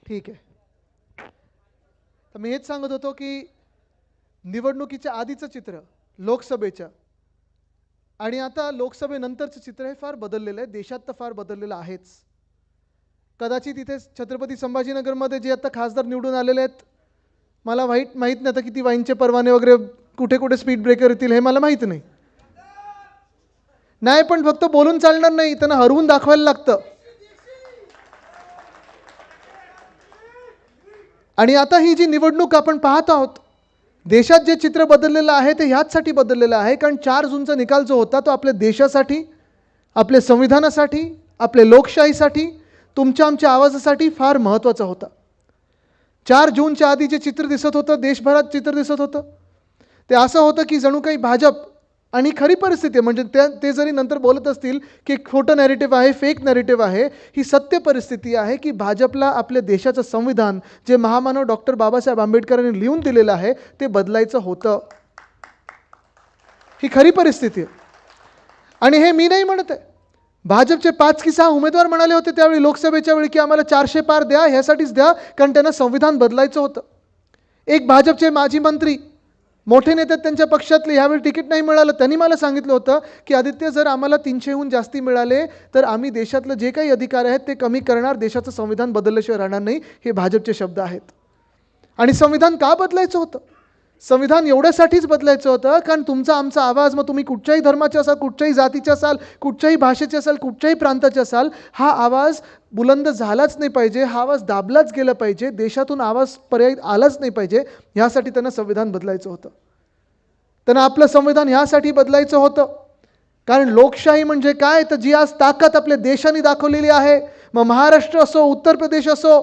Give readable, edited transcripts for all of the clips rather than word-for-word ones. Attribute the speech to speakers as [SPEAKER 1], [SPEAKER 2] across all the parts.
[SPEAKER 1] ठीक आहे. तर मी हेच सांगत होतो की निवडणुकीच्या आधीचं चित्र लोकसभेच्या आणि आता लोकसभेनंतरचं चित्र हे फार बदललेलं आहे. देशात तर फार बदललेलं आहेच. कदाचित इथे छत्रपती संभाजीनगरमध्ये जे आता खासदार निवडून आलेले आहेत, मला माहीत नाही आता किती वाईनचे परवाने वगैरे कुठे कुठे स्पीड ब्रेकर येतील हे मला माहीत नाही. नाही, पण फक्त बोलून चालणार नाही, त्यांना हरवून दाखवायला लागतं. आणि आता ही जी निवडणूक आपण पाहत आहोत, देशात जे चित्र बदललेलं आहे ते ह्याचसाठी बदललेलं आहे कारण 4 जूनचा निकाल जो होता तो आपल्या देशासाठी, आपल्या संविधानासाठी, आपल्या लोकशाहीसाठी, तुमच्या आमच्या आवाजासाठी फार महत्त्वाचा होता. 4 जूनच्या आधी जे चित्र दिसत होतं, देशभरात चित्र दिसत होतं, ते असं होतं की जणू काही भाजप, आणि खरी परिस्थिती म्हणजे ते जरी नंतर बोलत असतील की खोटं नॅरेटिव्ह आहे, फेक नॅरेटिव्ह आहे, ही सत्य परिस्थिती आहे की भाजपला आपल्या देशाचं संविधान जे महामानव डॉक्टर बाबासाहेब आंबेडकरांनी लिहून दिलेलं आहे ते बदलायचं होतं. ही खरी परिस्थिती आहे. आणि हे मी नाही म्हणत आहे. भाजपचे 5 की 6 उमेदवार म्हणाले होते त्यावेळी लोकसभेच्या वेळी की आम्हाला 400 पार द्या, ह्यासाठीच द्या कारण त्यांना संविधान बदलायचं होतं. एक भाजपचे माजी मंत्री, मोठे नेते त्यांच्या पक्षातले, ह्यावेळी तिकीट नाही मिळालं, त्यांनी मला सांगितलं होतं की आदित्य, जर आम्हाला 300हून जास्ती मिळाले तर आम्ही देशातलं जे काही अधिकार आहेत ते कमी करणार, देशाचं संविधान बदलल्याशिवाय राहणार नाही. हे भाजपचे शब्द आहेत. आणि संविधान का बदलायचं होतं? संविधान एवढ्यासाठीच बदलायचं होतं कारण तुमचा आमचा आवाज, मग तुम्ही कुठच्याही धर्माचे असाल, कुठच्याही जातीचे असाल, कुठच्याही भाषेचे असाल, कुठच्याही प्रांताचे असाल, हा आवाज बुलंद झालाच नाही पाहिजे, हा आवाज दाबलाच गेला पाहिजे, देशातून आवाज पर्याय आलाच नाही पाहिजे. ह्यासाठी त्यांना संविधान बदलायचं होतं. त्यांना आपलं संविधान ह्यासाठी बदलायचं होतं कारण लोकशाही म्हणजे काय, तर जी आज ताकद आपल्या देशाने दाखवलेली आहे, मग महाराष्ट्र असो, उत्तर प्रदेश असो,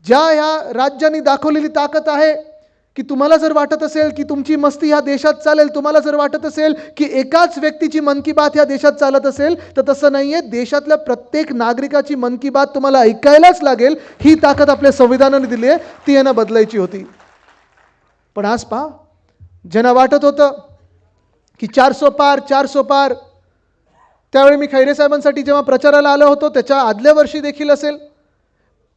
[SPEAKER 1] ज्या ह्या राज्यांनी दाखवलेली ताकद आहे की तुम्हाला जर वाटत असेल की तुमची मस्ती ह्या देशात चालेल, तुम्हाला जर वाटत असेल की एकाच व्यक्तीची मन की बात ह्या देशात चालत असेल, तर तसं नाही आहे. देशातल्या प्रत्येक नागरिकाची मन की बात तुम्हाला ऐकायलाच लागेल. ही ताकद आपल्या संविधानाने दिली आहे, ती यांना बदलायची होती. पण आज पहा, ज्यांना वाटत होतं की 400 पार 400 पार, त्यावेळी मी खैरे साहेबांसाठी जेव्हा प्रचाराला आलो होतो त्याच्या आदल्या वर्षी देखील असेल,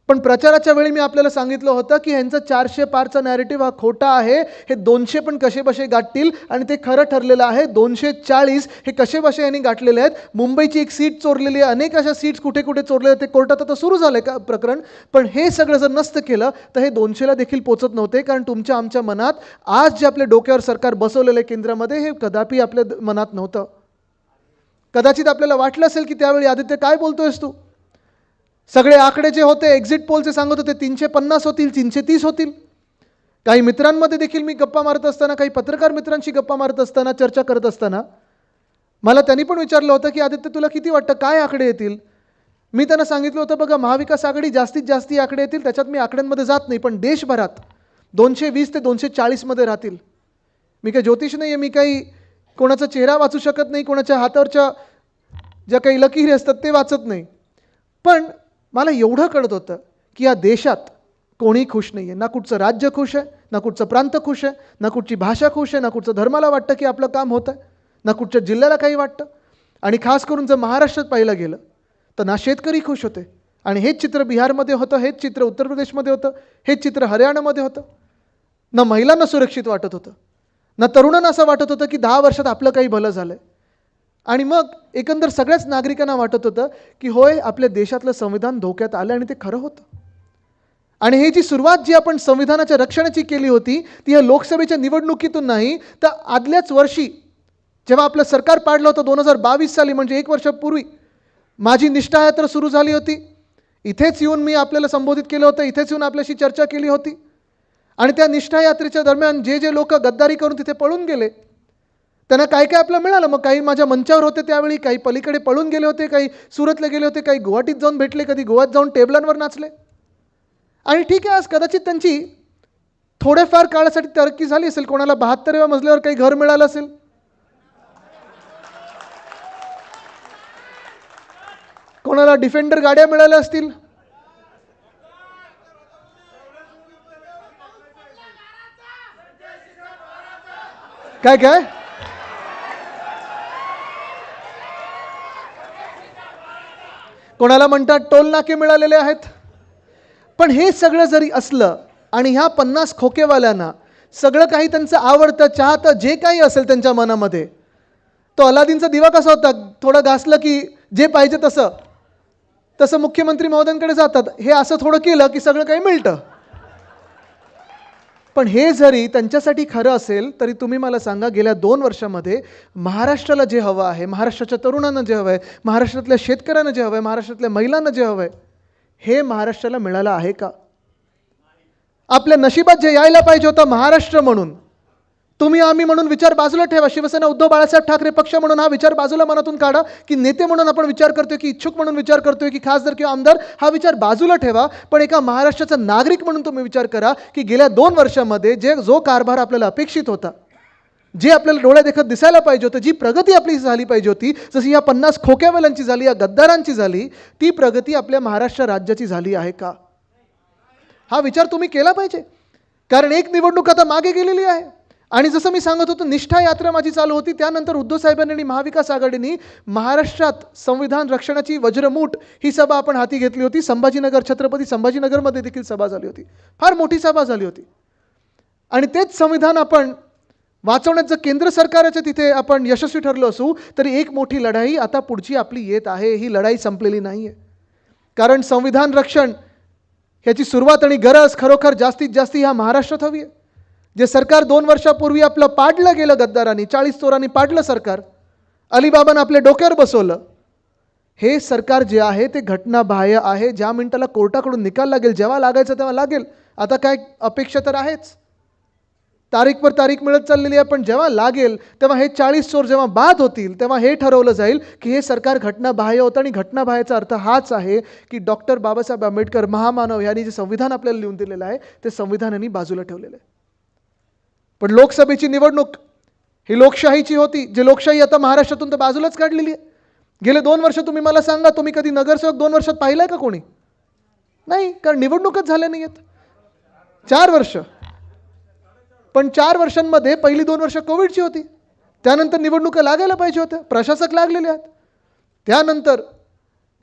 [SPEAKER 1] पण प्रचाराच्या वेळी मी आपल्याला सांगितलं होतं की ह्यांचं 400 पारचा नॅरेटिव्ह हा खोटा आहे. हे 200 पण कसे बसे गाठतील आणि ते खरं ठरलेलं आहे. 240 हे कसे बसे यांनी गाठलेले आहेत. मुंबईची एक सीट चोरलेली आहे, अनेक अशा सीट्स कुठे कुठे चोरले, ते कोर्टात आता सुरू झालं का प्रकरण. पण हे सगळं जर नसतं केलं तर हे 200ला देखील पोचत नव्हते कारण तुमच्या आमच्या मनात आज जे आपल्या डोक्यावर सरकार बसवलेलं आहे केंद्रामध्ये, हे कदापि आपल्या मनात नव्हतं. कदाचित आपल्याला वाटलं असेल की त्यावेळी आदित्य काय बोलतोयस तू, सगळे आकडे जे होते एक्झिट पोलचे सांगत होते 350 होतील, 330 होतील. काही मित्रांमध्ये देखील मी गप्पा मारत असताना, काही पत्रकार मित्रांशी गप्पा मारत असताना, चर्चा करत असताना मला त्यांनी पण विचारलं होतं की आदित्य तुला किती वाटतं काय आकडे येतील. मी त्यांना सांगितलं होतं बघा, महाविकास आघाडी जास्तीत जास्त आकडे येतील, त्याच्यात मी आकड्यांमध्ये जात नाही, पण देशभरात 220 ते 240 मध्ये राहतील. मी काही ज्योतिष नाही आहे, मी काही कोणाचा चेहरा वाचू शकत नाही, कोणाच्या हातावरच्या ज्या काही लकीरी असतात ते वाचत नाही. पण मला एवढं कळत होतं की या देशात कोणी खुश नाही आहे. ना कुठचं राज्य खुश आहे, ना कुठचं प्रांत खुश आहे, ना कुठची भाषा खुश आहे, ना कुठचं धर्माला वाटतं की आपलं काम होतं आहे, ना कुठच्या जिल्ह्याला काही वाटतं. आणि खास करून जर महाराष्ट्रात पाहिलं गेलं तर ना शेतकरी खुश होते. आणि हेच चित्र बिहारमध्ये होतं, हेच चित्र उत्तर प्रदेशमध्ये होतं, हेच चित्र हरियाणामध्ये होतं. ना महिलांना सुरक्षित वाटत होतं, ना तरुणांना असं वाटत होतं की 10 वर्षात आपलं काही भलं झालं आहे. आणि मग एकंदर सगळ्याच नागरिकांना वाटत होतं की होय, आपल्या देशातलं संविधान धोक्यात आलं, आणि ते खरं होतं. आणि हे जी सुरुवात जी आपण संविधानाच्या रक्षणाची केली होती ती या लोकसभेच्या निवडणुकीतून नाही, तर आदल्याच वर्षी जेव्हा आपलं सरकार पाडलं होतं 2022 साली, म्हणजे 1 वर्षापूर्वी माझी निष्ठा यात्रा सुरू झाली होती. इथेच येऊन मी आपल्याला संबोधित केलं होतं, इथेच येऊन आपल्याशी चर्चा केली होती. आणि त्या निष्ठा यात्रेच्या दरम्यान जे जे लोक गद्दारी करून तिथे पळून गेले त्यांना काय काय आपलं मिळालं. मग काही माझ्या मंचावर होते त्यावेळी, काही पलीकडे पळून गेले होते, काही सुरतला गेले होते, काही गुवाहाटीत जाऊन भेटले, कधी गोव्यात जाऊन टेबलांवर नाचले. आणि ठीक आहे, आज कदाचित त्यांची थोड्याफार काळासाठी तरक्की झाली असेल, कोणाला 72व्या मजल्यावर काही घर मिळालं असेल, कोणाला डिफेंडर गाड्या मिळाल्या असतील, काय काय कोणाला म्हणतात टोल नाके मिळालेले आहेत. पण हे सगळं जरी असलं आणि ह्या 50 खोकेवाल्यांना सगळं काही त्यांचं आवडतं, चाहतं, जे काही असेल त्यांच्या मनामध्ये, तो अलादीनचा दिवा कसा होता, थोडं घासलं की जे पाहिजे तसं मुख्यमंत्री महोदयांकडे जातात. हे असं थोडं केलं की सगळं काही मिळतं. पण हे जरी त्यांच्यासाठी खरं असेल तरी तुम्ही मला सांगा, गेल्या 2 वर्षामध्ये महाराष्ट्राला जे हवं आहे, महाराष्ट्राच्या तरुणांना जे हवं आहे, महाराष्ट्रातल्या शेतकऱ्यांना जे हवं आहे, महाराष्ट्रातल्या महिलांना जे हवं आहे, हे महाराष्ट्राला मिळालं आहे का? आपल्या नशिबात जे यायला पाहिजे होतं महाराष्ट्र म्हणून, तुम्ही आम्ही म्हणून विचार बाजूला ठेवा. शिवसेना उद्धव बाळासाहेब ठाकरे पक्ष म्हणून हा विचार बाजूला मनातून काढा, की नेते म्हणून आपण विचार करतोय, की इच्छुक म्हणून विचार करतोय, की खासदार किंवा आमदार, हा विचार बाजूला ठेवा. पण एका महाराष्ट्राचा नागरिक म्हणून तुम्ही विचार करा, की गेल्या 2 वर्षामध्ये जो कारभार आपल्याला अपेक्षित होता, जे आपल्याला डोळ्या देखत दिसायला पाहिजे होतं, जी प्रगती आपली झाली पाहिजे होती, जशी या 50 खोक्यावाल्यांची झाली, या गद्दारांची झाली, ती प्रगती आपल्या महाराष्ट्र राज्याची झाली आहे का? हा विचार तुम्ही केला पाहिजे. कारण एक निवडणूक आता मागे गेलेली आहे. आणि जसं मी सांगत होतो, निष्ठा यात्रा माझी चालू होती, त्यानंतर उद्धव साहेबांनी आणि महाविकास आघाडीने महाराष्ट्रात संविधान रक्षणाची वज्रमूठ ही सभा आपण हाती घेतली होती. संभाजीनगर, छत्रपती संभाजीनगरमध्ये देखील सभा झाली होती, फार मोठी सभा झाली होती. आणि तेच संविधान आपण वाचवण्यात जर केंद्र सरकारच्या तिथे आपण यशस्वी ठरलो असू, तरी एक मोठी लढाई आता पुढची आपली येत आहे. ही लढाई संपलेली नाही आहे. कारण संविधान रक्षण ह्याची सुरुवात आणि गरज खरोखर जास्तीत जास्त ह्या महाराष्ट्रात हवी आहे. जे सरकार 2 वर्षापूर्वी आपलं पाडलं गेलं गद्दारांनी, 40 चोरांनी पाडलं सरकार, अलिबाबानं आपल्या डोक्यावर बसवलं, हे सरकार जे आहे ते घटनाबाह्य आहे. ज्या मिनिटाला कोर्टाकडून निकाल लागेल, जेव्हा लागायचं तेव्हा लागेल. आता काय अपेक्षा तर आहेच, तारीखवर तारीख मिळत चाललेली आहे, पण जेव्हा लागेल तेव्हा हे 40 चोर जेव्हा बाद होतील, तेव्हा हे ठरवलं जाईल की हे सरकार घटनाबाह्य होतं. आणि घटनाबाह्यचा अर्थ हाच आहे की डॉक्टर बाबासाहेब आंबेडकर महामानव यांनी जे संविधान आपल्याला लिहून दिलेलं आहे, ते संविधान यांनी बाजूला ठेवलेलं आहे. पण लोकसभेची निवडणूक ही लोकशाहीची होती, जे लोकशाही आता महाराष्ट्रातून तर बाजूलाच काढलेली आहे. गेले 2 वर्ष तुम्ही मला सांगा, तुम्ही कधी नगरसेवक 2 वर्षात पाहिलाय का कोणी? नाही, कारण निवडणूकच झाल्या नाही आहेत. 4 वर्ष, पण 4 वर्षांमध्ये पहिली 2 वर्ष कोविडची होती, त्यानंतर निवडणुका लागायला पाहिजे होत्या, प्रशासक लागलेले आहेत. त्यानंतर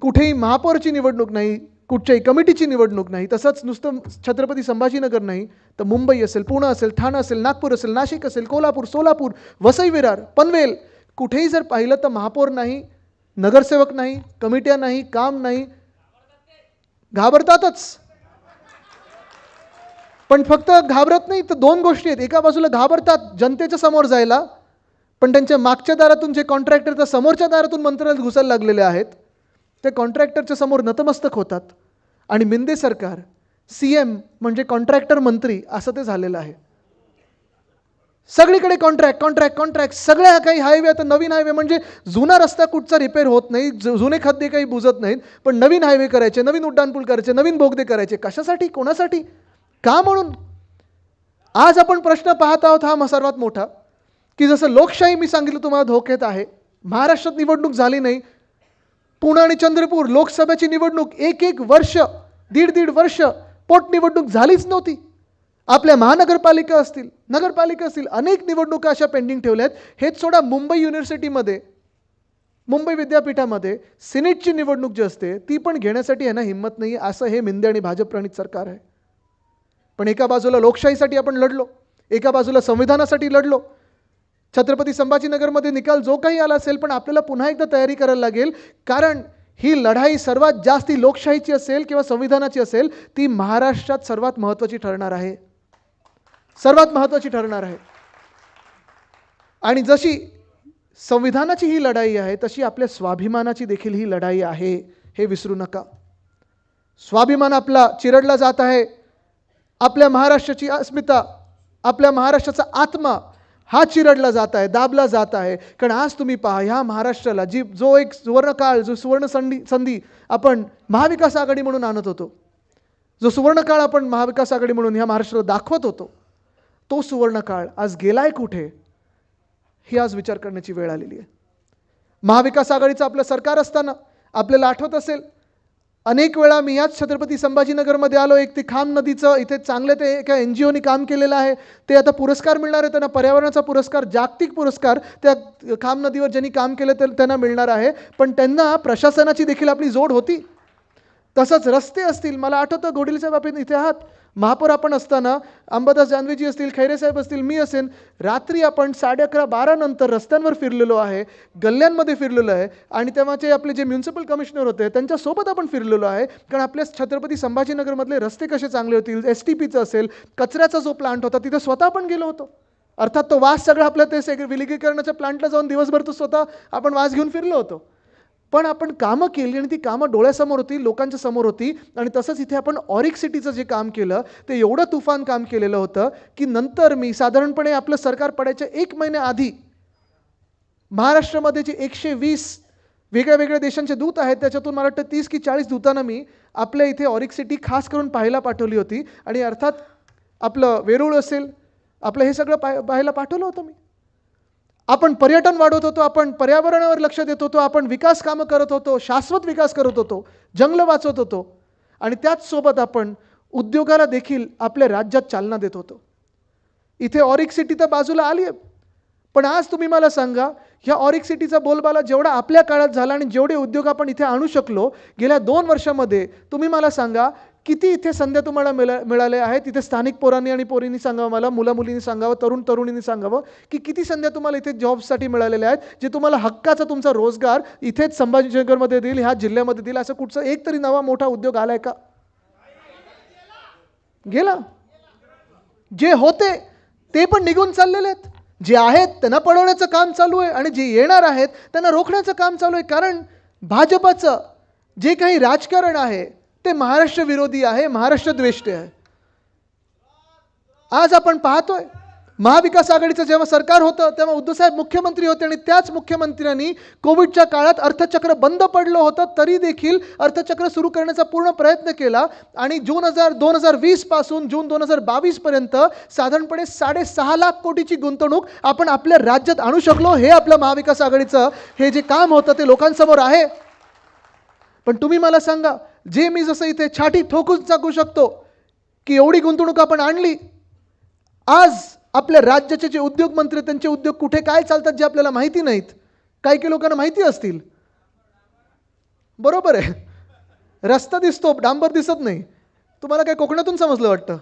[SPEAKER 1] कुठेही महापौरची निवडणूक नाही, कुठच्याही कमिटीची निवडणूक नाही. तसंच नुसतं छत्रपती संभाजीनगर नाही तर मुंबई असेल, पुणे असेल, ठाणे असेल, नागपूर असेल, नाशिक असेल, कोल्हापूर, सोलापूर, वसई विरार, पनवेल, कुठेही जर पाहिलं तर महापौर नाही, नगरसेवक नाही, कमिट्या नाही, काम नाही. घाबरतातच. पण फक्त घाबरत नाही तर 2 गोष्टी आहेत. एका बाजूला घाबरतात जनतेच्या समोर जायला, पण त्यांच्या मागच्या दारातून जे कॉन्ट्रॅक्टर तर समोरच्या दारातून मंत्रालयात घुसायला लागलेले आहेत, ते कॉन्ट्रॅक्टरच्या समोर नतमस्तक होतात. आणि मिंदे सरकार, CM म्हणजे कॉन्ट्रॅक्टर मंत्री असं ते झालेलं आहे. सगळीकडे कॉन्ट्रॅक्ट कॉन्ट्रॅक्ट कॉन्ट्रॅक्ट. सगळ्या काही हायवे, आता नवीन हायवे म्हणजे जुना रस्ता कुठचा रिपेअर होत नाही, जुने खड्डे काही बुजत नाहीत, पण नवीन हायवे करायचे, नवीन उड्डाणपूल करायचे, नवीन बोगदे करायचे. कशासाठी, कोणासाठी, का म्हणून? आज आपण प्रश्न पाहत आहोत हा सर्वात मोठा, की जसं लोकशाही मी सांगितलं तुम्हाला धोक्यात आहे. महाराष्ट्रात निवडणूक झाली नाही, पुणे आणि चंद्रपूर लोकसभेची निवडणूक 1 वर्ष, 1.5 वर्ष पोटनिवडणूक झालीच नव्हती. आपल्या महानगरपालिका असतील, नगरपालिका असतील, अनेक निवडणुका अशा पेंडिंग ठेवल्यात. हेच सोडा, मुंबई युनिव्हर्सिटीमध्ये, मुंबई विद्यापीठामध्ये सिनेटची निवडणूक जी असते ती पण घेण्यासाठी यांना हिंमत नाही. असं हे मिंदे आणि भाजप प्रणित सरकार आहे. पण एका बाजूला लोकशाहीसाठी आपण लढलो, एका बाजूला संविधानासाठी लढलो. छत्रपती संभाजीनगरमध्ये निकाल जो काही आला असेल, पण आपल्याला पुन्हा एकदा तयारी करायला लागेल. कारण ही लढाई सर्वात जास्ती लोकशाहीची असेल किंवा संविधानाची असेल, ती महाराष्ट्रात सर्वात महत्त्वाची ठरणार आहे, सर्वात महत्त्वाची ठरणार आहे. आणि जशी संविधानाची ही लढाई आहे, तशी आपल्या स्वाभिमानाची देखील ही लढाई आहे, हे विसरू नका. स्वाभिमान आपला चिरडला जात आहे. आपल्या महाराष्ट्राची अस्मिता, आपल्या महाराष्ट्राचा आत्मा हा चिरडला जात आहे, दाबला जात आहे. कारण आज तुम्ही पहा, ह्या महाराष्ट्राला जो एक सुवर्णकाळ, जो सुवर्ण संधी आपण महाविकास आघाडी म्हणून आणत होतो, जो सुवर्णकाळ आपण महाविकास आघाडी म्हणून ह्या महाराष्ट्राला दाखवत होतो, तो सुवर्णकाळ आज गेलाय कुठे, ही आज विचार करण्याची वेळ आलेली आहे. महाविकास आघाडीचं आपलं सरकार असताना आपल्याला आठवत असेल, अनेक वेळा मी याच छत्रपती संभाजीनगरमध्ये आलो. एक ते खाम नदीचं इथे चांगले ते एका NGOनी काम केलेलं आहे, ते आता पुरस्कार मिळणार आहे त्यांना, पर्यावरणाचा पुरस्कार, जागतिक पुरस्कार त्या खाम नदीवर ज्यांनी काम केलं त्यांना मिळणार आहे. पण त्यांना प्रशासनाची देखील आपली जोड होती. तसंच रस्ते असतील. मला आठवतं गोडीलसाहेब आपण इथे आहात, महापौर आपण असताना अंबादास जानवेजी असतील, खैरेसाहेब असतील, मी असेन, रात्री आपण 11:30-12 नंतर रस्त्यांवर फिरलेलो आहे, गल्ल्यांमध्ये फिरलेलो आहे. आणि तेव्हाचे आपले जे म्युन्सिपल कमिशनर होते त्यांच्यासोबत आपण फिरलेलो आहे. कारण आपल्या छत्रपती संभाजीनगरमधले रस्ते कसे चांगले होतील, STPचं असेल, कचऱ्याचा जो प्लांट होता तिथे स्वतः आपण गेलो होतो. अर्थात तो वास सगळं आपल्या ते विलगीकरणाच्या प्लांटला जाऊन दिवसभर तो स्वतः आपण वास घेऊन फिरलो होतो. पण आपण कामं केली आणि ती कामं डोळ्यासमोर होती, लोकांच्या समोर होती. आणि तसंच इथे आपण ऑरिक सिटीचं जे काम केलं ते एवढं तुफान काम केलेलं होतं की नंतर मी साधारणपणे आपलं सरकार पडायच्या 1 महिन्याआधी महाराष्ट्रामध्ये जे 120 वेगळ्या वेगळ्या देशांचे दूत आहेत त्याच्यातून मला वाटतं 30 की 40 दूतांना मी आपल्या इथे ऑरिक सिटी खास करून पाहायला पाठवली होती. आणि अर्थात आपलं वेरूळ असेल, आपलं हे सगळं पाहायला पाठवलं होतं मी. आपण पर्यटन वाढवत होतो, आपण पर्यावरणावर लक्ष देत होतो, आपण विकास कामं करत होतो, शाश्वत विकास करत होतो, जंगलं वाचवत होतो. आणि त्याचसोबत आपण उद्योगाला देखील आपल्या राज्यात चालना देत होतो. इथे ऑरिक सिटी तर बाजूला आली आहे, पण आज तुम्ही मला सांगा, ह्या ऑरिक सिटीचा बोलबाला जेवढा आपल्या काळात झाला आणि जेवढे उद्योग आपण इथे आणू शकलो गेल्या 2 वर्षामध्ये, तुम्ही मला सांगा किती इथे संध्या तुम्हाला मिळाले आहेत. इथे स्थानिक पोरांनी आणि पोरींनी सांगावं, मला मुलामुलींनी सांगावं, तरुणींनी सांगावं की किती संध्या तुम्हाला इथे जॉबसाठी मिळालेल्या आहेत, जे तुम्हाला हक्काचा तुमचा रोजगार इथेच संभाजीनगरमध्ये देईल, ह्या जिल्ह्यामध्ये देईल. असं कुठचं एक तरी नवा मोठा उद्योग आलाय का? गेला. जे होते ते पण निघून चाललेले आहेत, जे आहेत त्यांना पळवण्याचं काम चालू आहे आणि जे येणार आहेत त्यांना रोखण्याचं काम चालू आहे. कारण भाजपाचं जे काही राजकारण आहे ते महाराष्ट्र विरोधी आहे, महाराष्ट्र द्वेष्टे आहे. आज आपण पाहतोय महाविकास आघाडीचं जेव्हा सरकार होतं तेव्हा उद्धवसाहेब मुख्यमंत्री होते आणि त्याच मुख्यमंत्र्यांनी कोविडच्या काळात अर्थचक्र बंद पडलं होतं तरी देखील अर्थचक्र सुरू करण्याचा पूर्ण प्रयत्न केला. आणि जून 2020 पासून जून 2022 पर्यंत साधारणपणे 6.5 लाख कोटीची गुंतवणूक आपण आपल्या राज्यात आणू शकलो. हे आपलं महाविकास आघाडीचं हे जे काम होतं ते लोकांसमोर आहे. पण तुम्ही मला सांगा, जे मी जसं इथे छाती ठोकून सांगू शकतो की एवढी गुंतवणूक आपण आणली, आज आपल्या राज्याचे जे उद्योग मंत्री त्यांचे उद्योग कुठे काय चालतात जे आपल्याला माहिती नाहीत, काही काही लोकांना माहिती असतील. बरोबर आहे, रस्ता दिसतो, डांबर दिसत नाही. तुम्हाला काय कोकणातून समजलं वाटतं?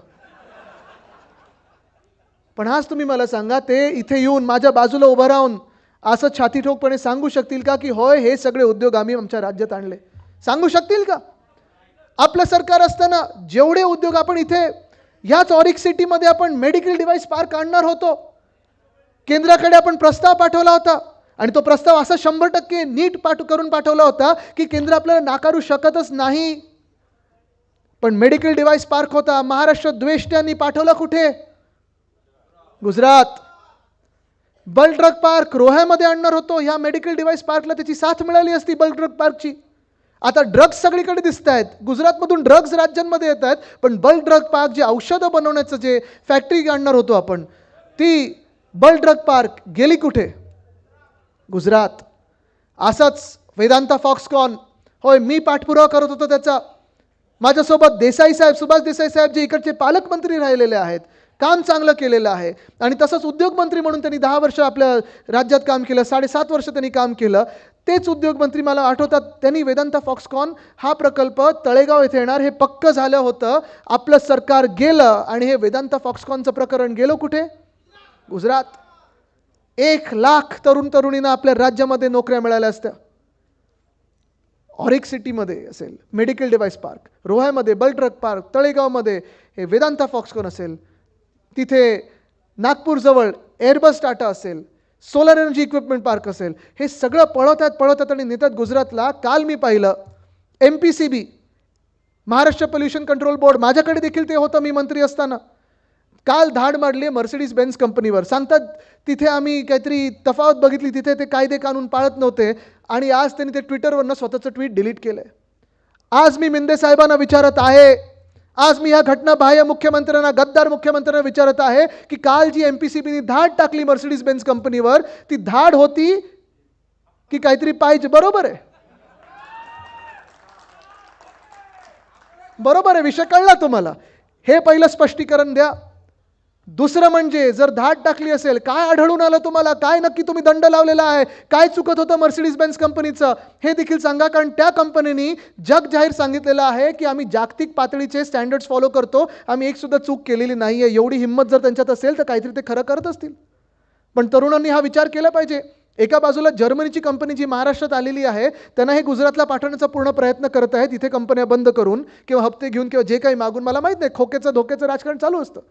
[SPEAKER 1] पण आज तुम्ही मला सांगा, ते इथे येऊन माझ्या बाजूला उभं राहून असं छातीठोकपणे सांगू शकतील का की होय हे सगळे उद्योग आम्ही आमच्या राज्यात आणले? सांगू शकतील का? आपलं सरकार असताना जेवढे उद्योग आपण इथे ह्याच ऑरिक सिटीमध्ये आपण मेडिकल डिव्हाइस पार्क आणणार होतो, केंद्राकडे आपण प्रस्ताव पाठवला होता आणि तो प्रस्ताव असा 100% नीट करून पाठवला होता की केंद्र आपल्याला नाकारू शकतच नाही. पण मेडिकल डिव्हाइस पार्क होता, महाराष्ट्र द्वेष्ट्यांनी पाठवला कुठे? गुजरात. बल्क ड्रग पार्क रोह्यामध्ये आणणार होतो, ह्या मेडिकल डिव्हाइस पार्कला त्याची साथ मिळाली असती बल्क ड्रग पार्कची. आता ड्रग्स सगळीकडे दिसत आहेत, गुजरातमधून ड्रग्ज राज्यांमध्ये येत आहेत, पण बल्क ड्रग पार्क जे औषधं बनवण्याचं जे फॅक्टरी आणणार होतो आपण, ती बल्क ड्रग पार्क गेली कुठे? गुजरात. असंच वेदांता फॉक्सकॉन, होय मी पाठपुरावा करत होतो त्याचा. माझ्यासोबत देसाई साहेब, सुभाष देसाई साहेब जे इकडचे पालकमंत्री राहिलेले आहेत, काम चांगलं केलेलं आहे. आणि तसंच उद्योगमंत्री म्हणून त्यांनी 10 वर्ष आपल्या राज्यात काम केलं, 7.5 वर्ष त्यांनी काम केलं. तेच उद्योगमंत्री मला आठवतात, त्यांनी वेदांता फॉक्सकॉन हा प्रकल्प तळेगाव येथे येणार हे पक्क झालं होतं. आपलं सरकार गेलं आणि हे वेदांता फॉक्सकॉनचं प्रकरण गेलं कुठे? गुजरात. 1 लाख तरुणींना आपल्या राज्यामध्ये नोकऱ्या मिळाल्या असत्या. ऑरिक सिटीमध्ये असेल मेडिकल डिव्हाइस पार्क, रोह्यामध्ये बल्क ड्रग पार्क, तळेगावमध्ये हे वेदांता फॉक्सकॉन असेल, तिथे नागपूरजवळ एअरबस टाटा असेल, सोलर एनर्जी इक्विपमेंट पार्क असेल, हे सगळं पळवतात आणि नेतात गुजरातला. काल मी पाहिलं MPCB, Maharashtra pollution control board, माझ्याकडे देखील ते होतं मी मंत्री असताना. काल धाड मारली मर्सिडीज बेन्झ कंपनीवर. सांगतात तिथे आम्ही काहीतरी तफावत बघितली, तिथे ते कायदे कानून पाळत नव्हते आणि आज त्यांनी ते ट्विटरवरनं स्वतःचं ट्विट डिलीट केलं आहे. आज मी मिंदे साहेबांना विचारत आहे, आज मी ह्या घटना बाह्य मुख्यमंत्र्यांना, गद्दार मुख्यमंत्र्यांना विचारत आहे की काल जी MPCBनी धाड टाकली मर्सिडीज बेन्झ कंपनीवर, ती धाड होती की काहीतरी पाहिजे? बरोबर आहे, बरोबर आहे, विषय कळला तुम्हाला. हे पहिलं स्पष्टीकरण द्या. दुसरं म्हणजे जर धाड टाकली असेल, काय आढळून आलं तुम्हाला, काय नक्की तुम्ही दंड लावलेला आहे, काय चुकत होतं मर्सिडीज बेन्झ कंपनीचं, हे देखील सांगा. कारण त्या कंपनीने जग जाहीर सांगितलेलं आहे की आम्ही जागतिक पातळीचे स्टँडर्ड्स फॉलो करतो, आम्ही एक सुद्धा चूक केलेली नाही आहे. एवढी हिंमत जर त्यांच्यात असेल तर काहीतरी ते खरं करत असतील. पण तरुणांनी हा विचार केला पाहिजे. एका बाजूला जर्मनीची कंपनी जी महाराष्ट्रात आलेली आहे, त्यांना हे गुजरातला पाठवण्याचा पूर्ण प्रयत्न करत आहेत, इथे कंपन्या बंद करून किंवा हप्ते घेऊन किंवा जे काही मागून. मला माहीत नाही, खोक्याचं धोक्याचं राजकारण चालू असतं.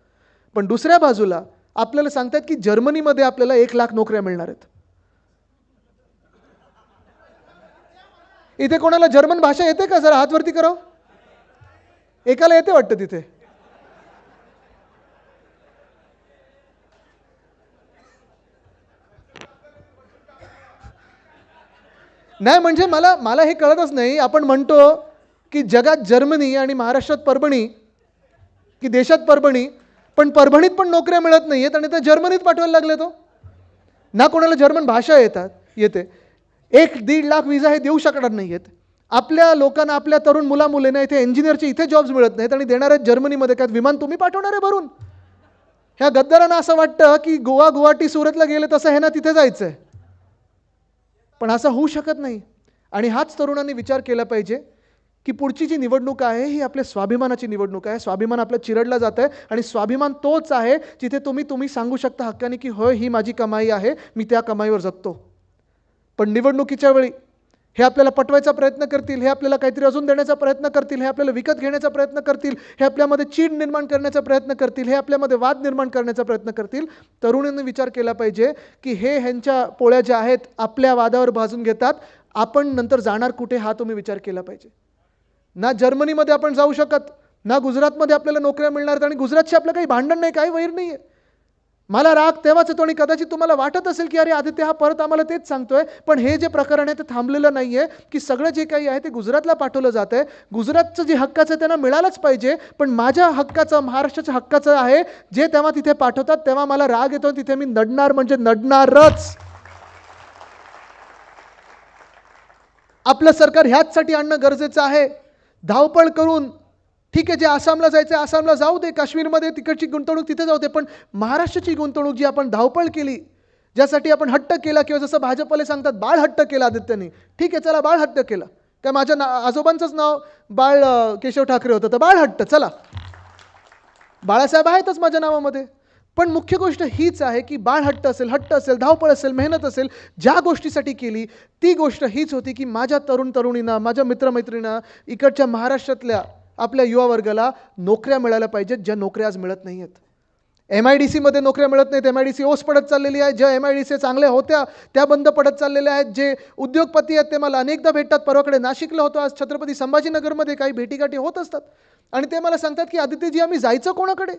[SPEAKER 1] पण दुसऱ्या बाजूला आपल्याला सांगतात की जर्मनीमध्ये आपल्याला 1,00,000 नोकऱ्या मिळणार आहेत. इथे कोणाला जर्मन भाषा येते का? जरा हातवरती करावं. एकाला येते वाटतं तिथे. नाही म्हणजे मला हे कळतच नाही. आपण म्हणतो की जगात जर्मनी आणि महाराष्ट्रात परभणी, की देशात परभणी, पण परभणीत पण नोकऱ्या मिळत नाही आहेत आणि त्या जर्मनीत पाठवायला लागले. तो ना कोणाला जर्मन भाषा येते. 1-1.5 लाख विजा हे देऊ शकणार नाही आहेत. आपल्या लोकांना, आपल्या तरुण मुलामुलींना इथे इंजिनियरचे इथे जॉब्स मिळत नाहीत आणि देणार आहेत जर्मनीमध्ये. काय विमान तुम्ही पाठवणार आहे भरून? ह्या गद्दारांना असं वाटतं की गोवा, गुवाहाटी, सुरतला गेले तसं हे ना तिथे जायचं आहे. पण असं होऊ शकत नाही. आणि हाच तरुणांनी विचार केला पाहिजे की पुढची जी निवडणूक आहे ही आपल्या स्वाभिमानाची निवडणूक आहे. स्वाभिमान आपलं चिरडला जात आहे आणि स्वाभिमान तोच आहे जिथे तुम्ही सांगू शकता हक्काने की होय, ही माझी कमाई आहे, मी त्या कमाईवर जगतो. पण निवडणुकीच्या वेळी हे आपल्याला पटवायचा प्रयत्न करतील, हे आपल्याला काहीतरी अजून देण्याचा प्रयत्न करतील, हे आपल्याला विकत घेण्याचा प्रयत्न करतील, हे आपल्यामध्ये चीड निर्माण करण्याचा प्रयत्न करतील, हे आपल्यामध्ये वाद निर्माण करण्याचा प्रयत्न करतील. तरुणांनी विचार केला पाहिजे की हे ह्यांच्या पोळ्या ज्या आहेत आपल्या वादावर भाजून घेतात, आपण नंतर जाणार कुठे हा तुम्ही विचार केला पाहिजे. ना जर्मनीमध्ये आपण जाऊ शकत, ना गुजरातमध्ये आपल्याला नोकऱ्या मिळणार, आणि गुजरातशी आपलं काही भांडण नाही, काही वैर नाही आहे. मला राग तेव्हाच येतो आणि कदाचित तुम्हाला वाटत असेल की अरे आदित्य हा परत आम्हाला तेच सांगतोय. पण हे जे प्रकरण आहे ते थांबलेलं नाही आहे की सगळं जे काही आहे ते गुजरातला पाठवलं जात आहे. गुजरातचं जे हक्काचं आहे त्यांना मिळालंच पाहिजे, पण माझ्या हक्काचं, महाराष्ट्राच्या हक्काचं आहे जे तेव्हा तिथे पाठवतात तेव्हा मला राग येतो, तिथे मी नडणार म्हणजे नडणारच. आपलं सरकार ह्याचसाठी आणणं गरजेचं आहे. धावपळ करून ठीक आहे, जे आसामला जायचं आसामला जाऊ दे, काश्मीरमध्ये तिकडची गुंतवणूक तिथे जाऊ दे, पण महाराष्ट्राची गुंतवणूक जी आपण धावपळ केली, ज्यासाठी आपण हट्ट केला, किंवा जसं भाजपले सांगतात बाळ हट्ट केला आदित्यने, ठीक आहे चला बाळ हट्ट केला. काय माझ्या आजोबांचंच नाव बाळ केशव ठाकरे होतं तर बाळ हट्ट, चला बाळासाहेब आहेतच माझ्या नावामध्ये. पण मुख्य गोष्ट हीच आहे की बाळ हट्ट असेल, धावपळ असेल, मेहनत असेल, ज्या गोष्टीसाठी केली ती गोष्ट हीच होती की माझ्या तरुणींना, माझ्या मित्रमैत्रिणींना, इकडच्या महाराष्ट्रातल्या आपल्या युवा वर्गाला नोकऱ्या मिळायला पाहिजेत, ज्या नोकऱ्या आज मिळत नाही आहेत. MIDCमध्ये नोकऱ्या मिळत नाहीत, MIDC ओस पडत चाललेली आहे. ज्या MIDC चांगल्या होत्या त्या बंद पडत चाललेल्या आहेत. जे उद्योगपती आहेत ते मला अनेकदा भेटतात. परवाकडे नाशिकला होतो, आज छत्रपती संभाजीनगरमध्ये काही भेटीगाठी होत असतात आणि ते मला सांगतात की आदित्यजी आम्ही जायचं कोणाकडे?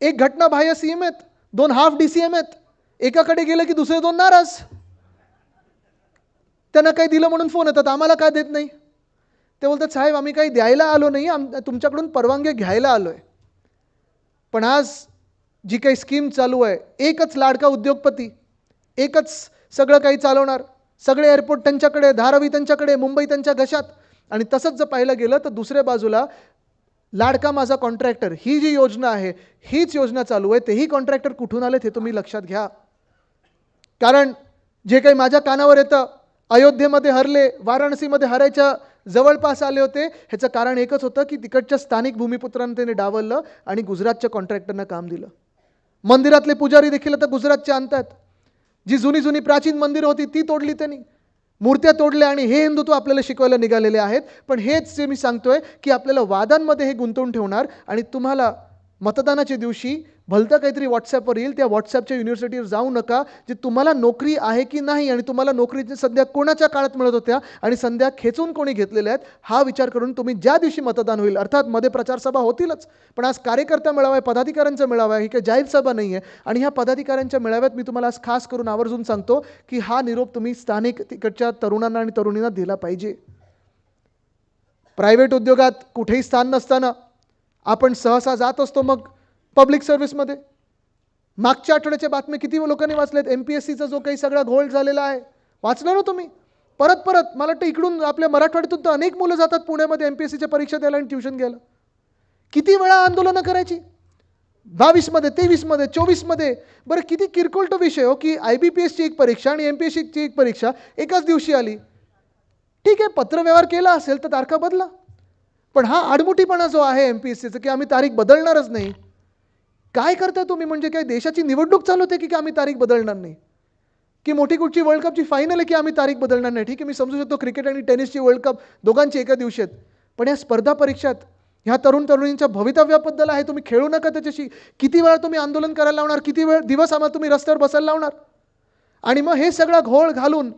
[SPEAKER 1] एक घटना बाह्य CM आहेत, 2 हाफ DCM आहेत, एकाकडे गेलं की दुसरे 2 नाराज. त्यांना काही दिलं म्हणून फोन येतात, आम्हाला काय देत नाही? ते बोलतात साहेब आम्ही काही द्यायला आलो नाही, तुमच्याकडून परवानगी घ्यायला आलो आहे. पण आज जी काही स्कीम चालू आहे, एकच लाडका उद्योगपती, एकच सगळं काही चालवणार, सगळे एअरपोर्ट त्यांच्याकडे, धारावी त्यांच्याकडे, मुंबई त्यांच्या घशात. आणि तसंच जर पाहिलं गेलं तर दुसऱ्या बाजूला लाडका माझा कॉन्ट्रॅक्टर ही जी योजना आहे, हीच योजना चालू आहे. तेही कॉन्ट्रॅक्टर कुठून आलेत हे तुम्ही लक्षात घ्या. कारण जे काही माझ्या कानावर येतं, अयोध्येमध्ये हरले, वाराणसीमध्ये हरायच्या जवळपास आले होते, ह्याचं कारण एकच होतं की तिकडच्या स्थानिक भूमिपुत्रांना त्याने डावललं आणि गुजरातच्या कॉन्ट्रॅक्टरना काम दिलं. मंदिरातले पुजारी देखील आता गुजरातचे आणतात. जी जुनी प्राचीन मंदिरं होती ती तोडली त्यांनी, मूर्त्या तोडल्या, आणि हे हिंदुत्व आपल्याला शिकवायला निघालेले आहेत. पण हेच जे मी सांगतोय की आपल्याला वादांमध्ये हे गुंतवून ठेवणार आणि तुम्हाला मतदानाच्या दिवशी भलतं काहीतरी व्हॉट्सॲपवर येईल, त्या व्हॉट्सॲपच्या युनिव्हर्सिटीवर जाऊ नका. जे तुम्हाला नोकरी आहे की नाही आणि तुम्हाला नोकरीची सध्या कोणाच्या काळात मिळत होत्या आणि सध्या खेचून कोणी घेतलेल्या आहेत हा विचार करून तुम्ही ज्या दिवशी मतदान होईल, अर्थात मध्ये प्रचारसभा होतीलच, पण आज कार्यकर्ता मेळावा आहे, पदाधिकाऱ्यांचा मेळावा आहे, ही काही जाहीर सभा नाही आहे. आणि ह्या पदाधिकाऱ्यांच्या मेळाव्यात मी तुम्हाला आज खास करून आवर्जून सांगतो की हा निरोप तुम्ही स्थानिक तिकडच्या तरुणांना आणि तरुणींना दिला पाहिजे. प्रायव्हेट उद्योगात कुठेही स्थान नसताना आपण सहसा जात असतो मग पब्लिक सर्व्हिसमध्ये. मागच्या आठवड्याच्या बातम्या किती लोकांनी वाचल्यात? MPSCचा जो काही सगळा घोळ झालेला आहे, वाचलं ना तुम्ही? परत मला वाटतं इकडून आपल्या मराठवाड्यातून तर अनेक मुलं जातात पुण्यामध्ये MPSCच्या परीक्षा द्यायला आणि ट्युशन घ्यायला. किती वेळा आंदोलनं करायची? 22मध्ये, 23मध्ये, 24मध्ये. बरं किती किरकोळ तो विषय हो की IBPSची एक परीक्षा आणि MPSCची एक परीक्षा एकाच दिवशी आली. ठीक आहे, पत्रव्यवहार केला असेल तर तारखा बदला. पण हा आडमुठीपणा जो आहे MPSCचा की आम्ही तारीख बदलणारच नाही. काय करता तुम्ही? म्हणजे काय देशाची निवडणूक चालू होते की आम्ही तारीख बदलणार नाही? की मोठी कुठची वर्ल्ड कपची फायनल आहे की आम्ही तारीख बदलणार नाही? ठीक आहे, मी समजू शकतो क्रिकेट आणि टेनिसची वर्ल्ड कप दोघांची एका दिवशी आहेत. पण या स्पर्धा परीक्षात ह्या तरुण तरुणींच्या भवितव्याबद्दल आहे. तुम्ही खेळू नका त्याच्याशी. किती वेळा तुम्ही आंदोलन करायला लावणार? किती वेळ दिवस आम्हाला तुम्ही रस्त्यावर बसायला लावणार? आणि मग हे सगळं घोळ घालून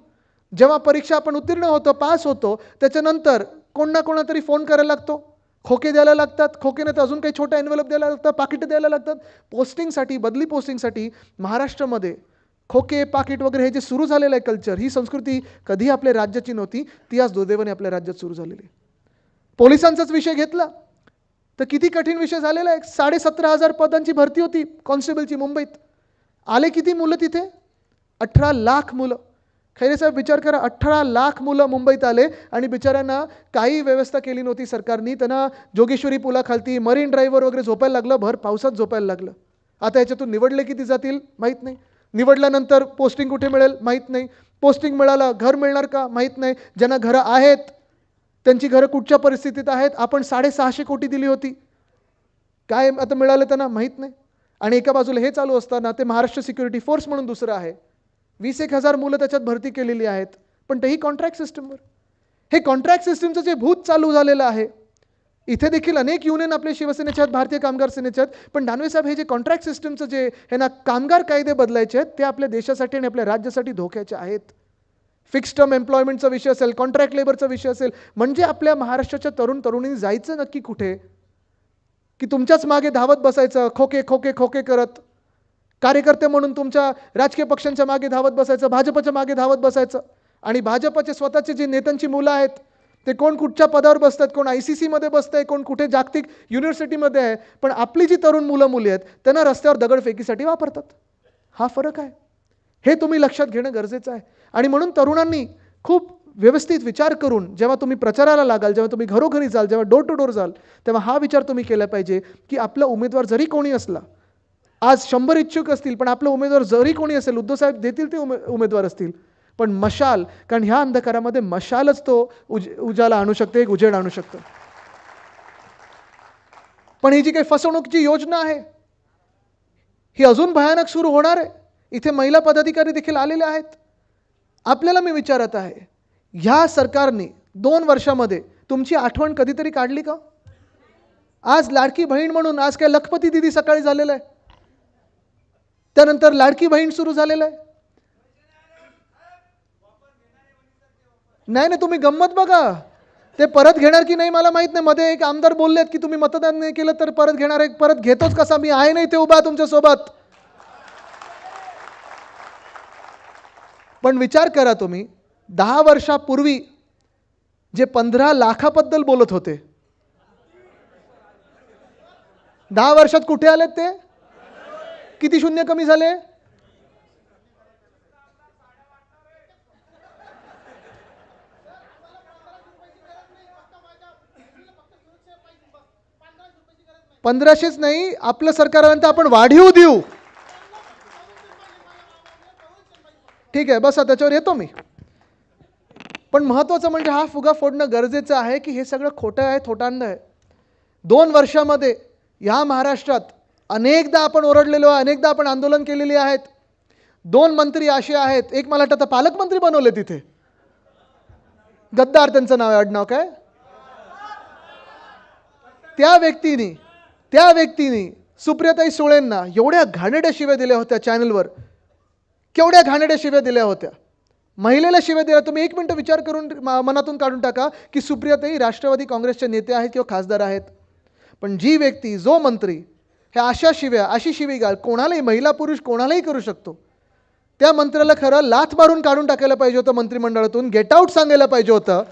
[SPEAKER 1] जेव्हा परीक्षा आपण उत्तीर्ण होतो, पास होतो, त्याच्यानंतर कोण ना कोणातरी फोन करायला लागतो, खोके द्यायला लागतात, खोके नाही तर अजून काही छोटा एन्व्हलप द्यायला लागतात, पाकिटं द्यायला लागतात. पोस्टिंगसाठी, बदली पोस्टिंगसाठी महाराष्ट्रामध्ये खोके, पाकिट वगैरे हे जे सुरू झालेलं आहे कल्चर, ही संस्कृती कधी आपल्या राज्याची नव्हती, ती आज दुर्दैवाने आपल्या राज्यात सुरू झालेली आहे. पोलिसांचाच विषय घेतला तर किती कठीण विषय झालेला आहे. 17,500 पदांची भरती होती कॉन्स्टेबलची मुंबईत. आले किती मुलं तिथे? 18 लाख मुलं. खैरे साहेब विचार करा, 18 लाख मुलं मुंबईत आले आणि बिचाऱ्यांना काही व्यवस्था केली नव्हती सरकारनी. त्यांना जोगेश्वरी पुलाखालती, मरीन ड्राईव्हवर वगैरे झोपायला लागलं, भर पावसात झोपायला लागलं. आता याच्यातून निवडले किती जातील माहीत नाही. निवडल्यानंतर पोस्टिंग कुठे मिळेल माहीत नाही. पोस्टिंग मिळालं, घर मिळणार का माहीत नाही. ज्यांना घरं आहेत त्यांची घरं कुठच्या परिस्थितीत आहेत. आपण 650 कोटी दिली होती, काय आता मिळालं त्यांना माहीत नाही. आणि एका बाजूला हे चालू असताना ते महाराष्ट्र सिक्युरिटी फोर्स म्हणून दुसरं आहे, 20,000 मुलं त्याच्यात भरती केलेली आहेत, पण तेही कॉन्ट्रॅक्ट सिस्टमवर. हे कॉन्ट्रॅक्ट सिस्टमचं जे भूत चालू झालेलं आहे, इथे देखील अनेक युनियन आपल्या शिवसेनेच्या आहेत, भारतीय कामगार सेनेच्या आहेत. पण दानवे साहेब, हे जे कॉन्ट्रॅक्ट सिस्टमचं जे हे ना कामगार कायदे बदलायचे आहेत, ते आपल्या देशासाठी आणि आपल्या राज्यासाठी धोक्याचे आहेत. फिक्स्ड टर्म एम्प्लॉयमेंटचा विषय असेल, कॉन्ट्रॅक्ट लेबरचा विषय असेल, म्हणजे आपल्या महाराष्ट्राच्या तरुण तरुणींनी जायचं नक्की कुठे? की तुमच्याच मागे धावत बसायचं, खोके खोके खोके करत, कार्यकर्ते म्हणून तुमच्या राजकीय पक्षांच्या मागे धावत बसायचं, भाजपच्या मागे धावत बसायचं. आणि भाजपचे स्वतःचे जे नेत्यांची मुलं आहेत ते कोण कुठच्या पदावर बसतात, कोण ICC मध्ये बसतंय, कोण कुठे जागतिक युनिव्हर्सिटीमध्ये आहे, पण आपली जी तरुण मुलं मुली आहेत त्यांना रस्त्यावर दगडफेकीसाठी वापरतात. हा फरक आहे, हे तुम्ही लक्षात घेणं गरजेचं आहे. आणि म्हणून तरुणांनी खूप व्यवस्थित विचार करून जेव्हा तुम्ही प्रचाराला लागाल, जेव्हा तुम्ही घरोघरी जाल, जेव्हा डोर टू डोर जाल, तेव्हा हा विचार तुम्ही केला पाहिजे की आपला उमेदवार जरी कोणी असला, आज 100 इच्छुक असतील, पण आपला उमेदवार जरी कोणी असेल, उद्धव साहेब देतील ते उमेदवार असतील, पण मशाल, कारण ह्या अंधकारामध्ये मशालच तो उजाला आणू शकते, एक उजेड आणू शकतो. पण ही जी काही फसवणुकीची योजना आहे ही अजून भयानक सुरू होणार आहे. इथे महिला पदाधिकारी देखील आलेले आहेत. आपल्याला मी विचारत आहे, ह्या सरकारने 2 वर्षामध्ये तुमची आठवण कधीतरी काढली का? आज लाडकी बहीण म्हणून आज काय लखपती दिदी सकाळी झालेलं आहे, त्यानंतर लाडकी बहीण सुरू झालेलं आहे. नाही नाही, तुम्ही गंमत बघा, ते परत घेणार की नाही मला माहित नाही. मध्ये एक आमदार बोललेत की तुम्ही मतदान नाही केलं तर परत घेणार आहे. परत घेतोच कसा? मी आहे नाही ते उभा तुमच्या सोबत. पण विचार करा तुम्ही, 10 वर्षापूर्वी जे 15 लाखाबद्दल बोलत होते, 10 वर्षात कुठे आलेत ते? किती शून्य कमी झाले? $1500च नाही, आपलं सरकार आल्यानंतर आपण वाढीव देऊ. ठीक आहे, बस त्याच्यावर येतो मी. पण महत्त्वाचं म्हणजे हा फुगा फोडणं गरजेचं आहे की हे सगळं खोटं आहे, थोटांड आहे. 2 वर्षामध्ये ह्या महाराष्ट्रात अनेकदा आपण ओरडलेलो आहे, अनेकदा आपण आंदोलन केलेली आहेत. 2 मंत्री असे आहेत, एक मला वाटतं पालकमंत्री बनवले तिथे, गद्दार त्यांचं नाव आहे, आडनाव काय? त्या व्यक्तीने सुप्रियाताई सुळेंना एवढ्या घाणेरड्या शिव्या दिल्या होत्या चॅनलवर, केवढ्या घाणेरड्या शिव्या दिल्या होत्या. महिलेला शिव्या दिल्या. तुम्ही 1 मिनिट विचार करून मनातून काढून टाका की सुप्रियाताई राष्ट्रवादी काँग्रेसचे नेते आहेत किंवा खासदार आहेत, पण जी व्यक्ती, जो मंत्री ह्या अशी शिवीगाळ कोणालाही, महिला पुरुष कोणालाही करू शकतो, त्या मंत्र्याला खरं लाथ मारून काढून टाकायला पाहिजे होतं मंत्रिमंडळातून, गेट आउट सांगायला पाहिजे होतं.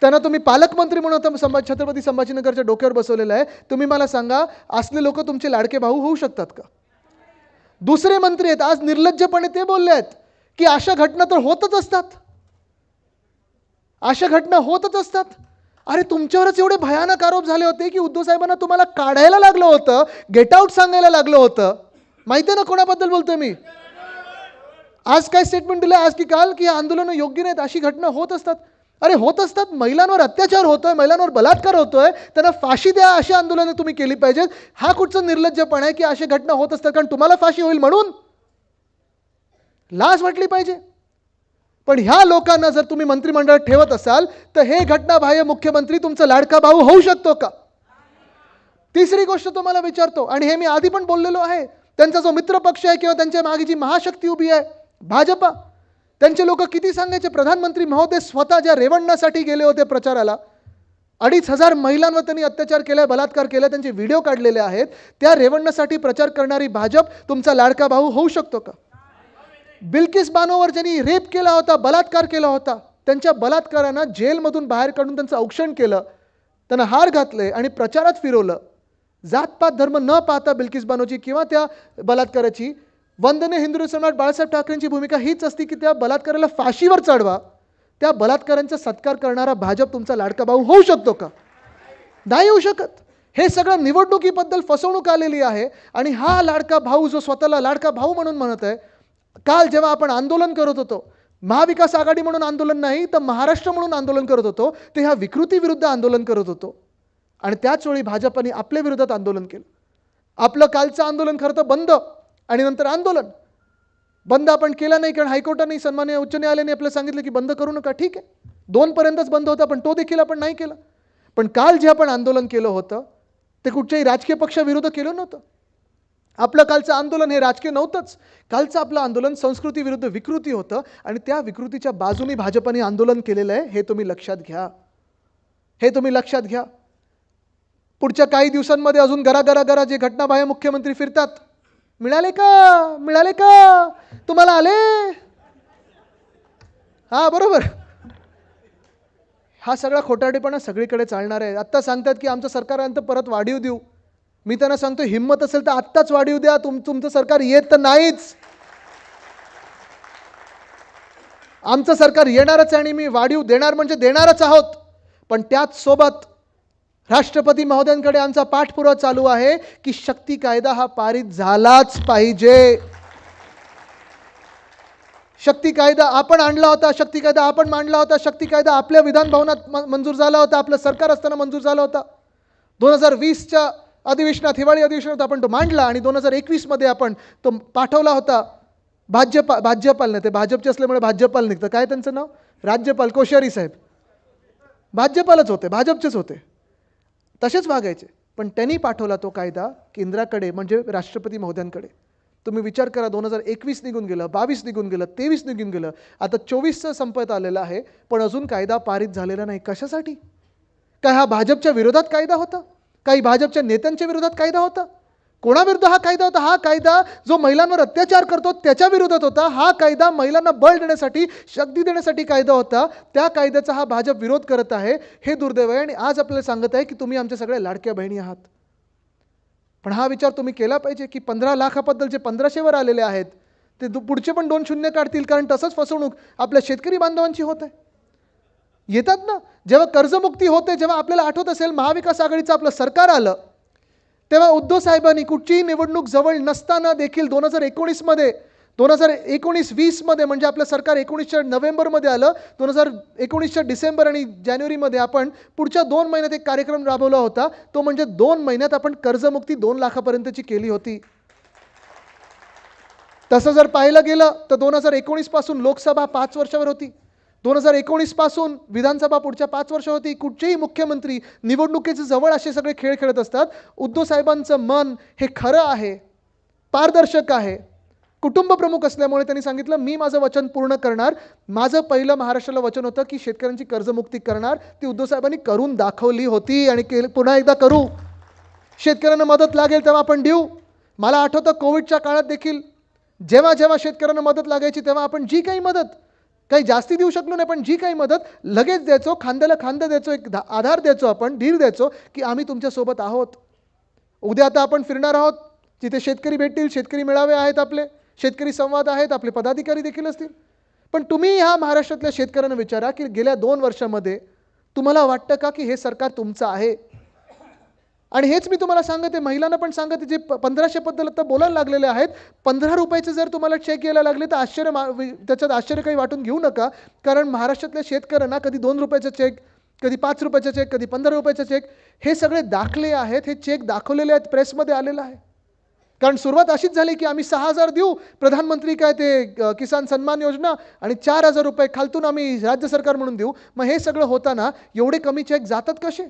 [SPEAKER 1] त्यांना तुम्ही पालकमंत्री म्हणून छत्रपती संभाजीनगरच्या डोक्यावर बसवलेलं आहे. तुम्ही मला सांगा, असले लोक तुमचे लाडके भाऊ होऊ शकतात का? दुसरे मंत्री आहेत, आज निर्लज्जपणे ते बोलले आहेत की अशा घटना तर होतच असतात, अशा घटना होतच असतात. अरे तुमच्यावरच एवढे भयानक आरोप झाले होते की उद्धव साहेबांना तुम्हाला काढायला लागलं होतं, गेट आउट सांगायला लागलं होतं. माहिती आहे ना कोणाबद्दल बोलतोय मी? आज काय स्टेटमेंट दिलं आज की काल की आंदोलन योग्य नाहीत, अशी घटना होत असतात. अरे होत असतात. महिलांवर अत्याचार होतोय, महिलांवर बलात्कार होतोय, त्यांना फाशी द्या अशी आंदोलनं तुम्ही केली पाहिजेत. हा कुठचं निर्लज्जपण आहे की अशी घटना होत असतात कारण तुम्हाला फाशी होईल म्हणून? लाज वाटली पाहिजे. पण ह्या लोकांना जर तुम्ही मंत्रिमंडळात ठेवत असाल तर हे घटनाबाह्य मुख्यमंत्री तुमचा लाडका भाऊ होऊ शकतो का? तिसरी गोष्ट तुम्हाला विचारतो, आणि हे मी आधी पण बोललेलो आहे, त्यांचा जो मित्र पक्ष आहे किंवा त्यांच्या मागे जी महाशक्ती उभी आहे भाजपा, त्यांचे लोक किती सांगायचे, प्रधानमंत्री महोदय स्वतः ज्या रेवण्णासाठी गेले होते प्रचाराला, 2,500 महिलांवर त्यांनी अत्याचार केलाय, बलात्कार केलाय, त्यांचे व्हिडिओ काढलेले आहेत, त्या रेवण्णासाठी प्रचार करणारी भाजप तुमचा लाडका भाऊ होऊ शकतो का? बिल्किस बानोवर ज्यांनी रेप केला होता, बलात्कार केला होता, त्यांच्या बलात्कारांना जेलमधून बाहेर काढून त्यांचं औक्षण केलं, त्यांना हार घातले आणि प्रचारात फिरवलं. जातपात धर्म न पाहता बिल्किस बानोची किंवा त्या बलात्काराची, वंदनीय हिंदू सम्राट बाळासाहेब ठाकरेंची भूमिका हीच असती की त्या बलात्काराला फाशीवर चढवा. त्या बलात्कारांचा सत्कार करणारा भाजप तुमचा लाडका भाऊ होऊ शकतो का? नाही होऊ शकत. हे सगळं निवडणुकीबद्दल फसवणूक आलेली आहे. आणि हा लाडका भाऊ जो स्वतःला लाडका भाऊ म्हणून म्हणत आहे, काल जेव्हा आपण आंदोलन करत होतो, महाविकास आघाडी म्हणून आंदोलन नाही तर महाराष्ट्र म्हणून आंदोलन करत होतो, ते ह्या विकृतीविरुद्ध आंदोलन करत होतो. आणि त्याच वेळी भाजपने आपल्या विरोधात आंदोलन केलं. आपलं कालचं आंदोलन खरं तर बंद आणि नंतर आंदोलन बंद आपण केलं नाही कारण हायकोर्टाने, सन्मान्य उच्च न्यायालयाने आपल्याला सांगितलं की बंद करू नका. ठीक आहे, 2 पर्यंतच बंद होता, पण तो देखील आपण नाही केला. पण काल जे आपण आंदोलन केलं होतं ते कुठच्याही राजकीय पक्षाविरुद्ध केलं नव्हतं. आपलं कालचं आंदोलन हे राजकीय नव्हतंच. कालचं आपलं आंदोलन संस्कृती विरुद्ध विकृती होतं आणि त्या विकृतीच्या बाजूने भाजपने आंदोलन केलेलं आहे. हे तुम्ही लक्षात घ्या, हे तुम्ही लक्षात घ्या. पुढच्या काही दिवसांमध्ये अजून घरा जे घटनाबाह्य मुख्यमंत्री फिरतात, मिळाले का, मिळाले का, तुम्हाला आले? हा बरोबर. हा सगळा खोटारडेपणा सगळीकडे चालणार आहे. आत्ता सांगतात की आमचं सरकारांत परत वाढीव देऊ. मी त्यांना सांगतो, हिम्मत असेल तर आत्ताच वाढीव द्या. तुमचं सरकार येत तर नाहीच. आमचं सरकार येणारच आणि मी वाढीव देणार म्हणजे देणारच आहोत. पण त्याच सोबत राष्ट्रपती महोदयांकडे आमचा पाठपुरावा चालू आहे की शक्ती कायदा हा पारित झालाच पाहिजे. शक्ती कायदा आपण आणला होता, शक्ती कायदा आपण मांडला होता, शक्ती कायदा आपल्या विधान भवनात मंजूर झाला होता, आपलं सरकार असताना मंजूर झाला होता. 2020च्या अधिवेशनात, हिवाळी अधिवेशनात आपण तो मांडला आणि 2021 मध्ये आपण तो पाठवला होता. भाजपाल नाही, ते भाजपचे असल्यामुळे भाजपाल निघतं. काय त्यांचं नाव? राज्यपाल कोश्यारी साहेब. भाजपालच होते, भाजपचेच होते. तसेच वागायचे. पण त्यांनी पाठवला तो कायदा केंद्राकडे, म्हणजे राष्ट्रपती महोदयांकडे. तुम्ही विचार करा, 2021 निघून गेलं, 22 निघून गेलं, 23 निघून गेलं, आता 24चं संपत आलेलं आहे, पण अजून कायदा पारित झालेला नाही. कशासाठी? काय हा भाजपच्या विरोधात कायदा होता? काही भाजपच्या नेत्यांच्या विरोधात कायदा होता? कोणाविरुद्ध हा कायदा होता? हा कायदा जो महिलांवर अत्याचार करतो त्याच्या विरोधात होता. हा कायदा महिलांना बळ देण्यासाठी, शक्ती देण्यासाठी कायदा होता. त्या कायद्याचा हा भाजप विरोध करत आहे. हे दुर्दैव आहे. आणि आज आपल्याला सांगत आहे की तुम्ही आमच्या सगळ्या लाडक्या बहिणी आहात. पण हा विचार तुम्ही केला पाहिजे की 15 लाखाबद्दल जे 1500 वर आलेले आहेत ते पुढचे पण 2 शून्य काढतील, कारण तसंच फसवणूक आपल्या शेतकरी बांधवांची होत आहे. येतात ना, जेव्हा कर्जमुक्ती होते, जेव्हा आपल्याला आठवत असेल महाविकास आघाडीचं आपलं सरकार आलं, तेव्हा उद्धव साहेबांनी कुठचीही निवडणूक जवळ नसताना देखील 2019मध्ये 2019-20 मध्ये, म्हणजे आपलं सरकार 19च्या नोव्हेंबरमध्ये आलं, 2019च्या डिसेंबर आणि जानेवारीमध्ये आपण पुढच्या 2 महिन्यात एक कार्यक्रम राबवला होता. तो म्हणजे 2 महिन्यात आपण कर्जमुक्ती 2 लाखापर्यंतची केली होती. तसं जर पाहिलं गेलं तर 2019 पासून लोकसभा 5 वर्षावर होती, 2019 पासून विधानसभा पुढच्या 5 वर्ष होती. कुठचेही मुख्यमंत्री निवडणुकीचे जवळ असे सगळे खेळ खेळत असतात. उद्धव साहेबांचं मन हे खरं आहे, पारदर्शक आहे. कुटुंब प्रमुख असल्यामुळे त्यांनी सांगितलं, मी माझं वचन पूर्ण करणार. माझं पहिलं महाराष्ट्राला वचन होतं की शेतकऱ्यांची कर्जमुक्ती करणार. ती उद्धव साहेबांनी करून दाखवली होती आणि पुन्हा एकदा करू. शेतकऱ्यांना मदत लागेल तेव्हा आपण देऊ. मला आठवतं कोविडच्या काळात देखील जेव्हा जेव्हा शेतकऱ्यांना मदत लागायची तेव्हा आपण जी काही मदत, काही जास्ती देऊ शकलो नाही पण जी काही मदत लगेच द्यायचो, खांद्याला खांदा द्यायचो, एक आधार द्यायचो, आपण धीर द्यायचो की आम्ही तुमच्यासोबत आहोत. उद्या आता आपण फिरणार आहोत, जिथे शेतकरी भेटतील, शेतकरी मेळावे आहेत, आपले शेतकरी संवाद आहेत, आपले पदाधिकारी देखील असतील. पण तुम्ही ह्या महाराष्ट्रातल्या शेतकऱ्यांना विचारा की गेल्या 2 वर्षामध्ये तुम्हाला वाटतं का की हे सरकार तुमचं आहे? आणि हेच मी तुम्हाला सांगते, महिलांना पण सांगते, जे 1500 बद्दल आता बोलायला लागलेले आहेत, 15 रुपयाचे जर तुम्हाला चेक यायला लागले तर त्याच्यात आश्चर्य काही वाटून घेऊ नका. कारण महाराष्ट्रातल्या शेतकऱ्यांना कधी 2 रुपयाचा चेक, कधी 5 रुपयाचा चेक, कधी 15 रुपयाचा चेक, हे सगळे दाखले आहेत, हे चेक दाखवलेले आहेत, प्रेसमध्ये आलेलं आहे. कारण सुरुवात अशीच झाली की आम्ही 6,000 देऊ, प्रधानमंत्री काय ते किसान सन्मान योजना, आणि 4,000 रुपये खालतून आम्ही राज्य सरकार म्हणून देऊ. मग हे सगळं होताना एवढे कमी चेक जातात कसे?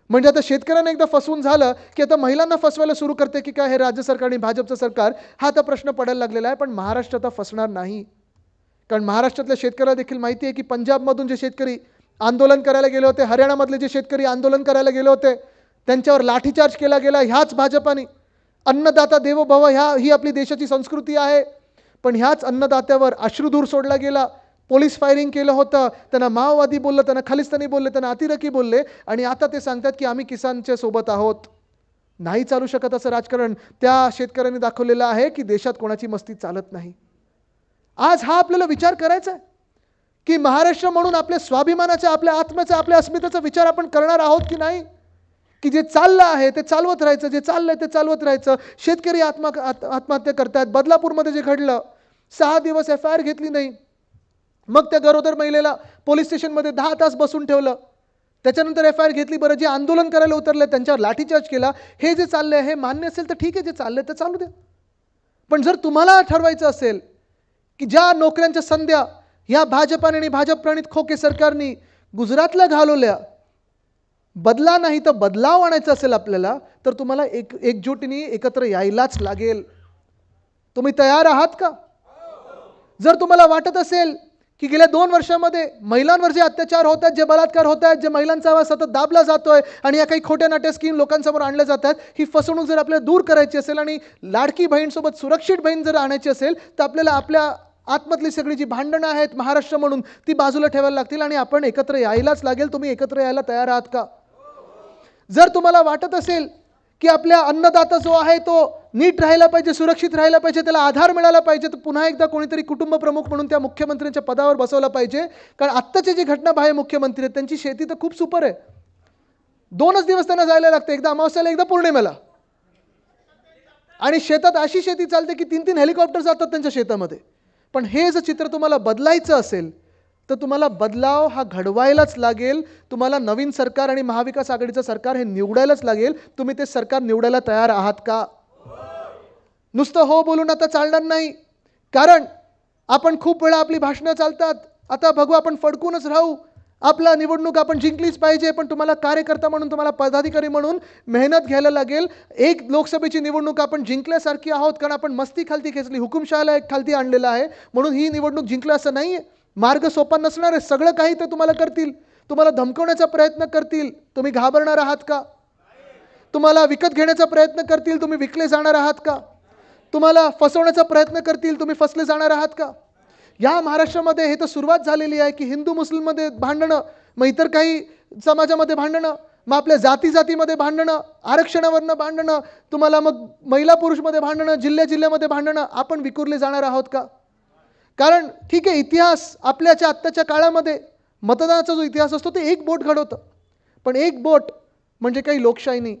[SPEAKER 1] म्हणजे आता शेतकऱ्यांना एकदा फसवून झालं की आता महिलांना फसवायला सुरू करते की काय हे राज्य सरकार आणि भाजपचं सरकार, हा आता प्रश्न पडायला लागलेला आहे. पण महाराष्ट्र आता फसणार नाही. कारण महाराष्ट्रातल्या शेतकऱ्याला देखील माहिती आहे की पंजाबमधून जे शेतकरी आंदोलन करायला गेले होते, हरियाणामधले जे शेतकरी आंदोलन करायला गेले होते, त्यांच्यावर लाठीचार्ज केला गेला ह्याच भाजपाने. अन्नदाता देवो भव ही आपली देशाची संस्कृती आहे, पण ह्याच अन्नदात्यावर अश्रुधूर सोडला गेला, पोलीस फायरिंग केलं होतं, त्यांना माओवादी बोललं, त्यांना खालिस्तानी बोलले, त्यांना अतिरेकी बोलले, आणि आता ते सांगतात की आम्ही किसानच्या सोबत आहोत. नाही चालू शकत असं राजकारण. त्या शेतकऱ्यांनी दाखवलेलं आहे की देशात कोणाची मस्ती चालत नाही. आज हा आपल्याला विचार करायचा आहे की महाराष्ट्र म्हणून आपल्या स्वाभिमानाचा, आपल्या आत्म्याचा, आपल्या अस्मितेचा विचार आपण करणार आहोत की नाही? की जे चाललं आहे ते चालवत राहायचं, जे चाललंय ते चालवत राहायचं. शेतकरी आत्महत्या करतात. बदलापूरमध्ये जे घडलं, 6 दिवस FIR घेतली नाही, मग त्या गरोदर महिलेला पोलीस स्टेशनमध्ये 10 तास बसून ठेवलं, त्याच्यानंतर FIR घेतली. बरं, जे आंदोलन करायला उतरले त्यांच्यावर लाठीचार्ज केला. हे जे चाललंय हे मान्य असेल तर ठीक आहे, जे चाललंय ते चालू द्या. पण जर तुम्हाला ठरवायचं असेल की ज्या नोकऱ्यांच्या संध्या ह्या भाजपाने आणि भाजप प्रणित खोके सरकारने गुजरातला घालवल्या, बदला नाही तर बदलाव आणायचा असेल आपल्याला, तर तुम्हाला एकजुटीने एकत्र यायलाच लागेल. तुम्ही तयार आहात का? जर तुम्हाला वाटत असेल की गेल्या 2 वर्षामध्ये महिलांवर जे अत्याचार होत आहेत, जे बलात्कार होत आहेत, जे महिलांचा आवाज सतत दाबला जातोय आणि या काही खोट्या नाट्या स्कीम लोकांसमोर आणल्या जातात, ही फसवणूक जर आपल्याला दूर करायची असेल आणि लाडकी बहीणसोबत सुरक्षित बहीण जर आणायची असेल, तर आपल्याला आपल्या आतमधली सगळी जी भांडणं आहेत महाराष्ट्र म्हणून ती बाजूला ठेवायला लागतील आणि आपण एकत्र यायलाच लागेल. तुम्ही एकत्र यायला तयार आहात का? जर तुम्हाला वाटत असेल की आपल्या अन्नदाता जो आहे तो नीट राहायला पाहिजे, सुरक्षित राहायला पाहिजे, त्याला आधार मिळाला पाहिजे, तर पुन्हा एकदा कोणीतरी कुटुंब प्रमुख म्हणून त्या मुख्यमंत्र्यांच्या पदावर बसवलं पाहिजे. कारण आत्ताचे जे घटनाबाह्य मुख्यमंत्री आहेत त्यांची शेती तर खूप सुपर आहे. 2च दिवस त्यांना जायला लागतं, एकदा अमावस्याला, एकदा पौर्णिमेला, आणि शेतात अशी शेती चालते की 3-3 हेलिकॉप्टर जातात त्यांच्या शेतामध्ये. पण हे जर चित्र तुम्हाला बदलायचं असेल तर तुम्हाला बदलाव हा घडवायलाच लागेल. तुम्हाला नवीन सरकार आणि महाविकास आघाडीचं सरकार हे निवडायलाच लागेल. तुम्ही ते सरकार निवडायला तयार आहात का? नुसतं हो बोलून आता चालणार नाही. कारण आपण खूप वेळा आपली भाषणं चालतात, आता बघू आपण फडकूनच राहू, आपला निवडणूक आपण जिंकलीच पाहिजे. पण तुम्हाला कार्यकर्ता म्हणून, तुम्हाला पदाधिकारी म्हणून मेहनत घ्यायला लागेल. एक लोकसभेची निवडणूक आपण जिंकल्यासारखी आहोत, कारण आपण मस्ती खालती खेचली, हुकुमशहाला एक खालती आणलेला आहे, म्हणून ही निवडणूक जिंकलं असं नाही आहे. मार्ग सोपा नसणार आहे. सगळं काही ते तुम्हाला करतील, तुम्हाला धमकवण्याचा प्रयत्न करतील. तुम्ही घाबरणार आहात का? तुम्हाला विकत घेण्याचा प्रयत्न करतील, तुम्ही विकले जाणार आहात का? तुम्हाला फसवण्याचा प्रयत्न करतील, तुम्ही फसले जाणार आहात का? या महाराष्ट्रामध्ये हे तर सुरुवात झालेली आहे की हिंदू मुस्लिममध्ये भांडणं, मग इतर काही समाजामध्ये भांडणं, मग आपल्या जातीमध्ये भांडणं, आरक्षणावरनं भांडणं, तुम्हाला मग महिला पुरुषमध्ये भांडणं, जिल्ह्यामध्ये भांडणं. आपण विखुरले जाणार आहोत का? कारण ठीक आहे, इतिहास आपल्याच्या आत्ताच्या काळामध्ये मतदानाचा जो इतिहास असतो ते एक बोट घडवतं, पण एक बोट म्हणजे काही लोकशाही नाही.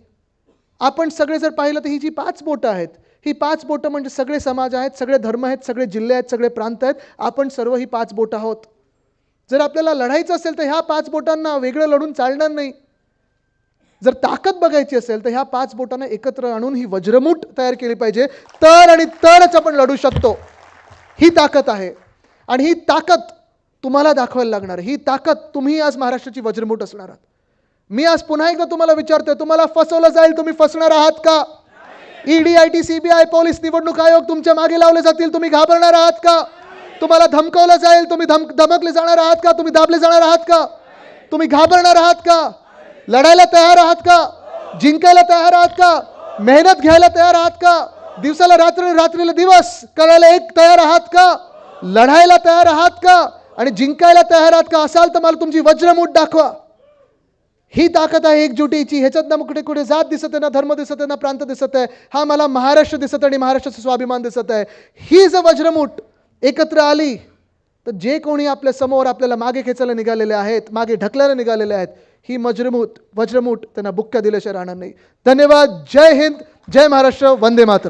[SPEAKER 1] आपण सगळे जर पाहिलं तर ही जी 5 बोटं आहेत, ही 5 बोटं म्हणजे सगळे समाज आहेत, सगळे धर्म आहेत, सगळे जिल्हे आहेत, सगळे प्रांत आहेत. आपण सर्व ही 5 बोटं आहोत. जर आपल्याला लढायचं असेल तर ह्या 5 बोटांना वेगळं लढून चालणार नाही. जर ताकद बघायची असेल तर ह्या 5 बोटांना एकत्र आणून ही वज्रमूठ तयार केली पाहिजे, तरच आपण लढू शकतो. ही ताकद आहे आणि ही ताकद तुम्हाला दाखवायला लागणार. ही ताकद तुम्ही आज महाराष्ट्राची वज्रमूठ असणार आहात. मी आज पुन्हा एकदा तुम्हाला विचारतोय, तुम्हाला फसवलं जाईल, तुम्ही फसणार आहात का? ED, IT, CBI, पोलीस, निवडणूक आयोग तुमच्या मागे लावले जातील, तुम्ही घाबरणार आहात का? तुम्हाला धमकवलं जाईल, तुम्ही धमकले जाणार आहात का? तुम्ही दाबले जाणार आहात का? तुम्ही घाबरणार आहात का? लढायला तयार आहात का? जिंकायला तयार आहात का? मेहनत घ्यायला तयार आहात का? दिवसाला रात्र, रात्रीला दिवस करायला एक तयार आहात का? लढायला तयार आहात का? आणि जिंकायला तयार आहात का? असाल तर मला तुमची वज्रमूठ दाखवा. ही ताकद आहे एकजुटीची. ह्याच्यात ना कुठे कुठे जात दिसत आहे, ना धर्म दिसत आहे, ना प्रांत दिसत आहे. हा मला महाराष्ट्र दिसत आहे आणि महाराष्ट्राचा स्वाभिमान दिसत आहे. ही जर वज्रमूठ एकत्र आली तर जे कोणी आपल्या समोर आपल्याला मागे खेचायला निघालेले आहेत, मागे ढकलायला निघालेले आहेत, ही वज्रमूठ त्यांना बुक्क्या दिल्याशिवाय राहणार नाही. धन्यवाद. जय हिंद, जय महाराष्ट्र, वंदे मातरम.